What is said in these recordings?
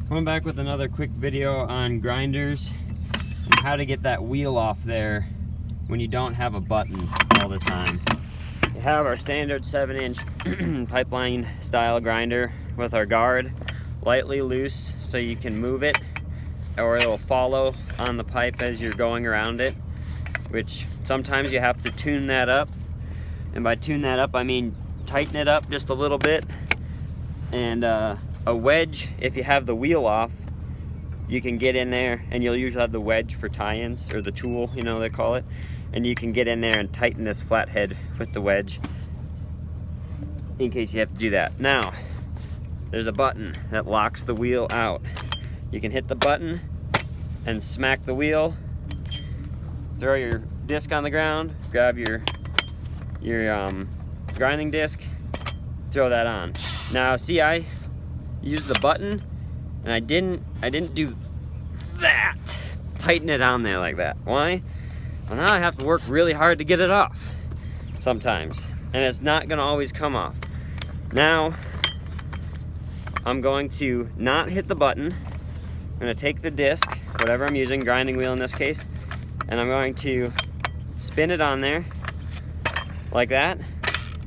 Coming back with another quick video on grinders and how to get that wheel off there when you don't have a button all the time. We have our standard 7-inch pipeline style grinder with our guard lightly loose so you can move it or it will follow on the pipe as you're going around it, which sometimes you have to tune that up. And by tune that up, I mean tighten it up just a little bit. And a wedge, if you have the wheel off, you can get in there and you'll usually have the wedge for tie-ins, or the tool, you know, they call it. And you can get in there and tighten this flathead with the wedge in case you have to do that. Now, there's a button that locks the wheel out. You can hit the button and smack the wheel, throw your disc on the ground, grab your grinding disc, throw that on. Now, see, I used the button and I didn't do that. Tighten it on there like that. Why? Well, now I have to work really hard to get it off sometimes, and it's not gonna always come off. Now, I'm going to not hit the button. I'm gonna take the disc, whatever I'm using, grinding wheel in this case, and I'm going to spin it on there like that,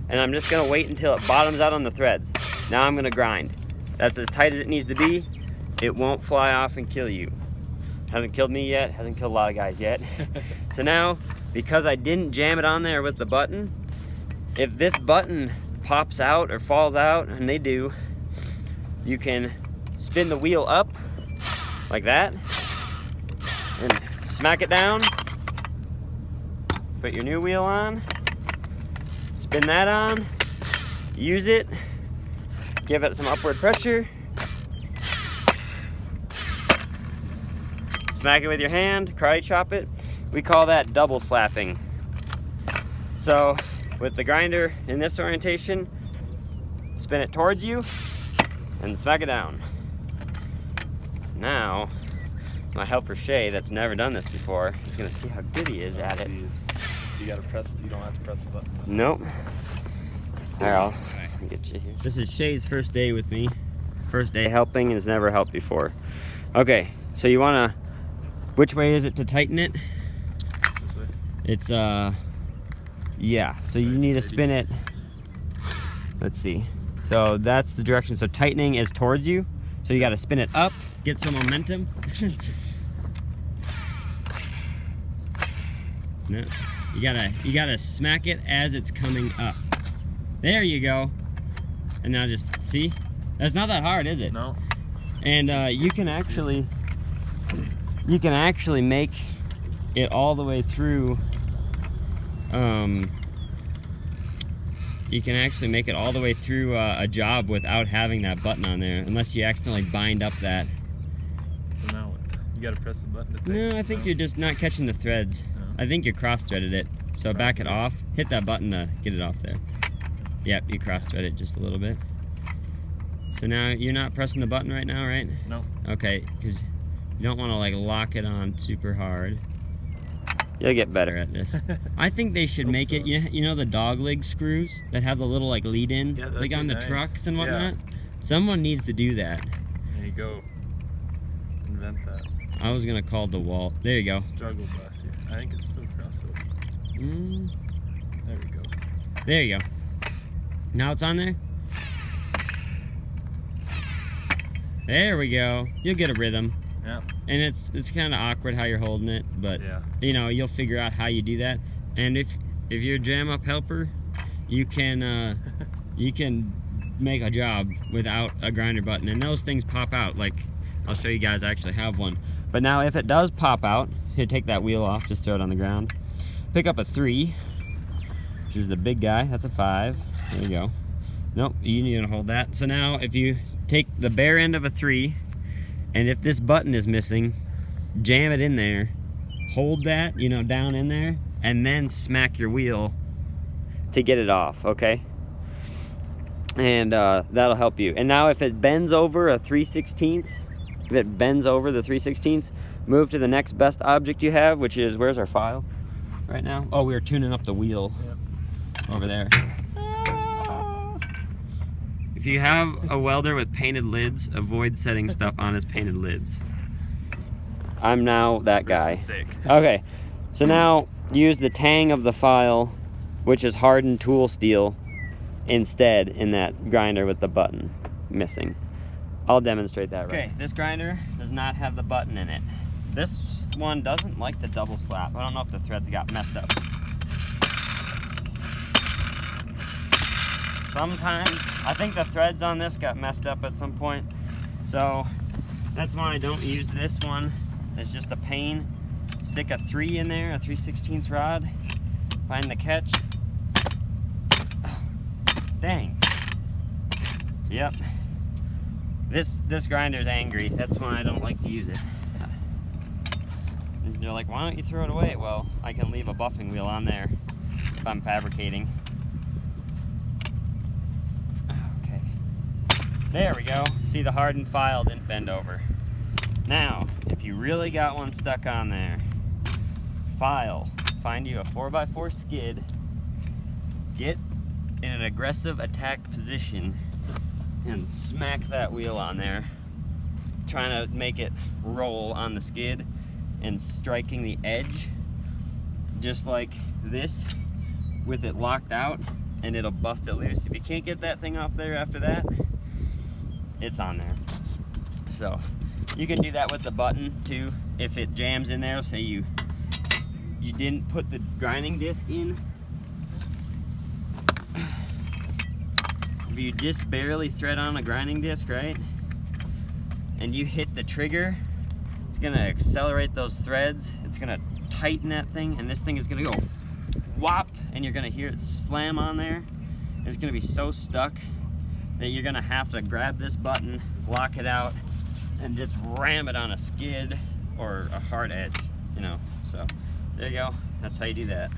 and I'm just gonna wait until it bottoms out on the threads. Now I'm gonna grind. That's as tight as it needs to be. It won't fly off and kill you. Hasn't killed me yet, hasn't killed a lot of guys yet. So now, because I didn't jam it on there with the button, if this button pops out or falls out, and they do, you can spin the wheel up like that and smack it down. Put your new wheel on, spin that on, use it, give it some upward pressure, smack it with your hand, karate chop it. We call that double slapping. So with the grinder in this orientation, spin it towards you and smack it down. Now, my helper Shay, that's never done this before, is gonna see how good he is at it. You gotta press, you don't have to press the button. Nope. All right, I'll get you here. This is Shay's first day with me. First day helping, and has never helped before. Okay, so you wanna, which way is it to tighten it? This way? It's, yeah, so you need to spin it. Let's see. So that's the direction. So tightening is towards you. So you gotta spin it up, get some momentum. No, you gotta smack it as it's coming up. There you go. And now just, see? That's not that hard, is it? No. And you can actually make it all the way through. You can actually make it all the way through a job without having that button on there, unless you accidentally bind up that. So now what? You gotta press the button to take No, I think you're just not catching the threads. No. I think you cross-threaded it. So back it off, hit that button to get it off there. Yep, you cross-thread it just a little bit. So now you're not pressing the button right now, right? No. Okay, because you don't want to like lock it on super hard. You'll get better at this. I think they should make it, you know the dog leg screws that have the little like lead in, Yeah, like on the nice. trucks and whatnot? Yeah. Someone needs to do that. There you go. Invent that. I was gonna call DeWalt. There you go. Struggle bus here. I think it's still cross over. There we go. There you go. Now it's on there? There we go. You'll get a rhythm. Yeah. And it's kind of awkward how you're holding it, but Yeah. you know, you'll figure out how you do that. And if you're a jam up helper, you can make a job without a grinder button, and those things pop out. Like, I'll show you guys, I actually have one. But now if it does pop out, here, take that wheel off, just throw it on the ground. Pick up a 3, which is the big guy. That's a 5. There you go. Nope, you need to hold that. So now if you take the bare end of a 3, and if this button is missing, jam it in there, hold that, you know, down in there, and then smack your wheel to get it off, okay? And that'll help you. And now if it bends over a 3/16, if it bends over the 3/16, move to the next best object you have, which is, where's our file right now? Oh, we were tuning up the wheel over there. If If you have a welder with painted lids, avoid setting stuff on his painted lids. I'm now that guy. Mistake. Okay, so now use the tang of the file, which is hardened tool steel, instead in that grinder with the button missing. I'll demonstrate that. Okay, this grinder does not have the button in it. This one doesn't like the double slap. I don't know if the threads got messed up. Sometimes, I think the threads on this got messed up at some point. So that's why I don't use this one. It's just a pain. Stick a 3 in there, a 3/16 rod. Find the catch. Oh, dang. Yep. This grinder's angry. That's why I don't like to use it. And you're like, why don't you throw it away? Well, I can leave a buffing wheel on there if I'm fabricating. Okay. There we go. See, the hardened file didn't bend over. Now, if you really got one stuck on there, find you a 4x4 skid, get in an aggressive attack position, and smack that wheel on there, trying to make it roll on the skid and striking the edge, just like this, with it locked out, and it'll bust it loose. If you can't get that thing off there after that, it's on there. So you can do that with the button too. If it jams in there, say you didn't put the grinding disc in, if you just barely thread on a grinding disc, right, and you hit the trigger, it's gonna accelerate those threads, it's gonna tighten that thing, and this thing is gonna go whop, and you're gonna hear it slam on there. It's gonna be so stuck that you're gonna have to grab this button, lock it out, and just ram it on a skid or a hard edge, you know. So there you go, that's how you do that.